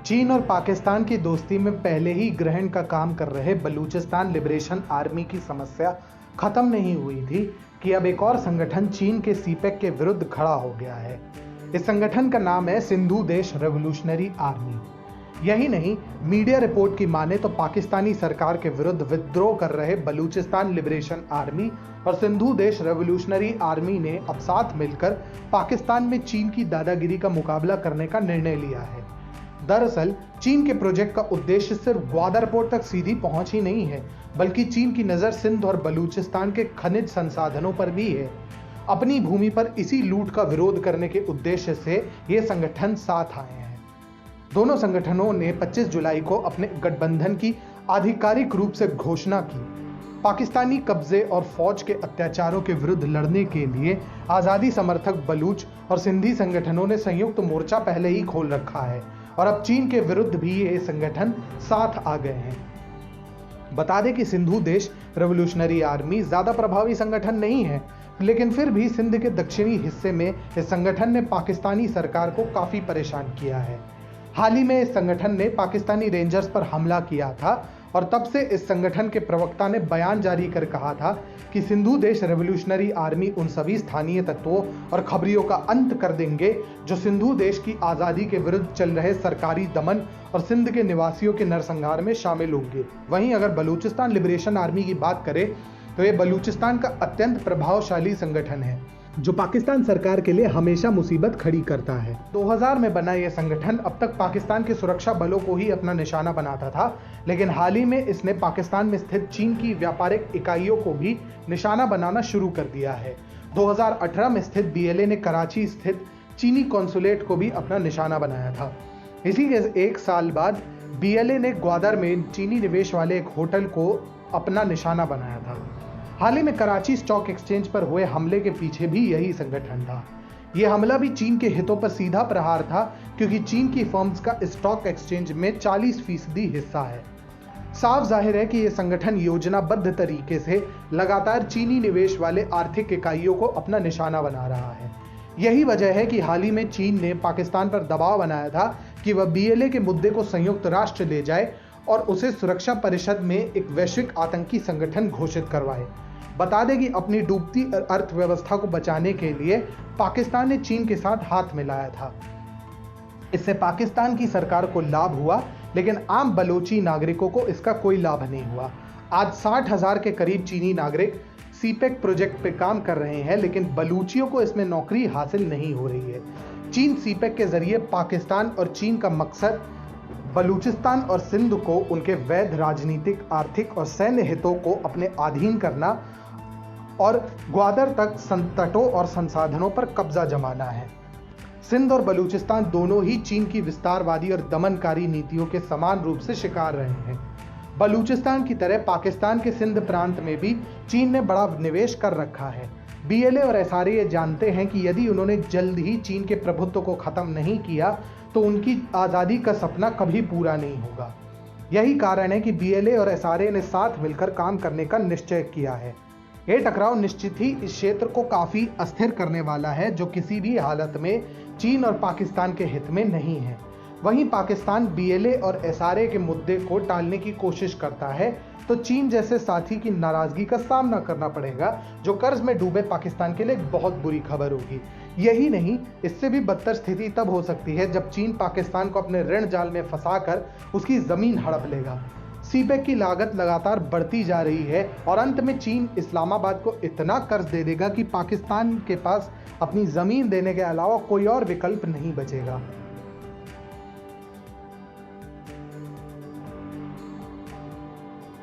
चीन और पाकिस्तान की दोस्ती में पहले ही ग्रहण का काम कर रहे बलूचिस्तान लिबरेशन आर्मी की समस्या खत्म नहीं हुई थी कि अब एक और संगठन चीन के सीपेक के विरुद्ध खड़ा हो गया है। इस संगठन का नाम है सिंधु देश रेवोल्यूशनरी आर्मी। यही नहीं, मीडिया रिपोर्ट की माने तो पाकिस्तानी सरकार के विरुद्ध विद्रोह कर रहे बलूचिस्तान लिबरेशन आर्मी और सिंधु देश रेवोल्यूशनरी आर्मी ने अब साथ मिलकर पाकिस्तान में चीन की दादागिरी का मुकाबला करने का निर्णय लिया है। दरअसल चीन के प्रोजेक्ट का उद्देश्य सिर्फ ग्वादर पोर्ट तक सीधी पहुंच ही नहीं है, बल्कि चीन की नजर सिंध और बलूचिस्तान के खनिज संसाधनों पर भी है। अपनी भूमि पर इसी लूट का विरोध करने के उद्देश्य से ये संगठन साथ आए हैं। दोनों संगठनों ने 25 जुलाई को अपने गठबंधन की आधिकारिक रूप से घोषणा की। पाकिस्तानी कब्जे और फौज के अत्याचारों के विरुद्ध लड़ने के लिए आजादी समर्थक बलूच और सिंधी संगठनों ने संयुक्त मोर्चा पहले ही खोल रखा है और अब चीन के विरुद्ध भी ये संगठन साथ आ गए हैं। बता दें कि सिंधु देश रेवोल्यूशनरी आर्मी ज्यादा प्रभावी संगठन नहीं है, लेकिन फिर भी सिंध के दक्षिणी हिस्से में इस संगठन ने पाकिस्तानी सरकार को काफी परेशान किया है। हाल ही में इस संगठन ने पाकिस्तानी रेंजर्स पर हमला किया था और तब से इस संगठन के प्रवक्ता ने बयान जारी कर कहा था कि सिंधु देश रेवोल्यूशनरी आर्मी उन सभी स्थानीय तत्वों और खबरियों का अंत कर देंगे जो सिंधु देश की आज़ादी के विरुद्ध चल रहे सरकारी दमन और सिंध के निवासियों के नरसंहार में शामिल होंगे। वहीं अगर बलूचिस्तान लिबरेशन आर्मी की बात करें तो ये बलूचिस्तान का अत्यंत प्रभावशाली संगठन है जो पाकिस्तान सरकार के लिए हमेशा मुसीबत खड़ी करता है। 2000 में बना यह संगठन अब तक पाकिस्तान के सुरक्षा बलों को ही अपना निशाना बनाता था, लेकिन हाल ही में इसने पाकिस्तान में स्थित चीन की व्यापारिक इकाइयों को भी निशाना बनाना शुरू कर दिया है। 2018 में स्थित बीएलए ने कराची स्थित चीनी कॉन्सुलेट को भी अपना निशाना बनाया था। इसी के एक साल बाद बीएलए ने ग्वादर में चीनी निवेश वाले एक होटल को अपना निशाना बनाया था। हाल ही में कराची स्टॉक एक्सचेंज पर हुए हमले के पीछे भी यही संगठन था। यह हमला भी चीन के हितों पर सीधा प्रहार था, क्योंकि चीन की फर्म्स का स्टॉक एक्सचेंज में 40% हिस्सा है। साफ जाहिर है कि यह संगठन योजनाबद्ध तरीके से लगातार चीनी निवेश वाले आर्थिक इकाइयों को अपना निशाना बना रहा है। यही वजह है कि हाल ही में चीन ने पाकिस्तान पर दबाव बनाया था कि वह बीएलए के मुद्दे को संयुक्त राष्ट्र ले जाए और उसे सुरक्षा परिषद में एक वैश्विक आतंकी संगठन घोषित करवाए। बता दें कि अपनी डूबती अर्थव्यवस्था को बचाने के लिए पाकिस्तान ने चीन के साथ हाथ मिलाया था। इससे पाकिस्तान की सरकार को लाभ हुआ, लेकिन आम बलोची नागरिकों को इसका कोई लाभ नहीं हुआ। आज 60,000 के करीब चीनी नागरिक सीपेक प्रोजेक्ट पे काम कर रहे हैं, लेकिन बलूचियों को इसमें नौकरी हासिल नहीं हो रही है। चीन सीपेक के जरिए पाकिस्तान और चीन का मकसद बलूचिस्तान और सिंध को उनके वैध राजनीतिक, आर्थिक और सैन्य हितों को अपने अधीन करना और ग्वादर तक तटों और संसाधनों पर कब्जा जमाना है। सिंध और बलूचिस्तान दोनों ही चीन की विस्तारवादी और दमनकारी नीतियों के समान रूप से शिकार रहे हैं। बलूचिस्तान की तरह पाकिस्तान के सिंध प्रांत में भी चीन ने बड़ा निवेश कर रखा है। बीएलए और एसआरए ये जानते हैं कि यदि उन्होंने जल्द ही चीन के प्रभुत्व को खत्म नहीं किया तो उनकी आज़ादी का सपना कभी पूरा नहीं होगा। यही कारण है कि बीएलए और एसआरए ने साथ मिलकर काम करने का निश्चय किया है। ये टकराव निश्चित ही इस क्षेत्र को काफ़ी अस्थिर करने वाला है, जो किसी भी हालत में चीन और पाकिस्तान के हित में नहीं है। वहीं पाकिस्तान बीएलए और एसआरए के मुद्दे को टालने की कोशिश करता है तो चीन जैसे साथी की नाराजगी का सामना करना पड़ेगा, जो कर्ज में डूबे पाकिस्तान के लिए एक बहुत बुरी खबर होगी। यही नहीं, इससे भी बदतर स्थिति तब हो सकती है जब चीन पाकिस्तान को अपने ऋण जाल में फंसाकर उसकी जमीन हड़प लेगा। सीपेक की लागत लगातार बढ़ती जा रही है और अंत में चीन इस्लामाबाद को इतना कर्ज दे देगा कि पाकिस्तान के पास अपनी जमीन देने के अलावा कोई और विकल्प नहीं बचेगा।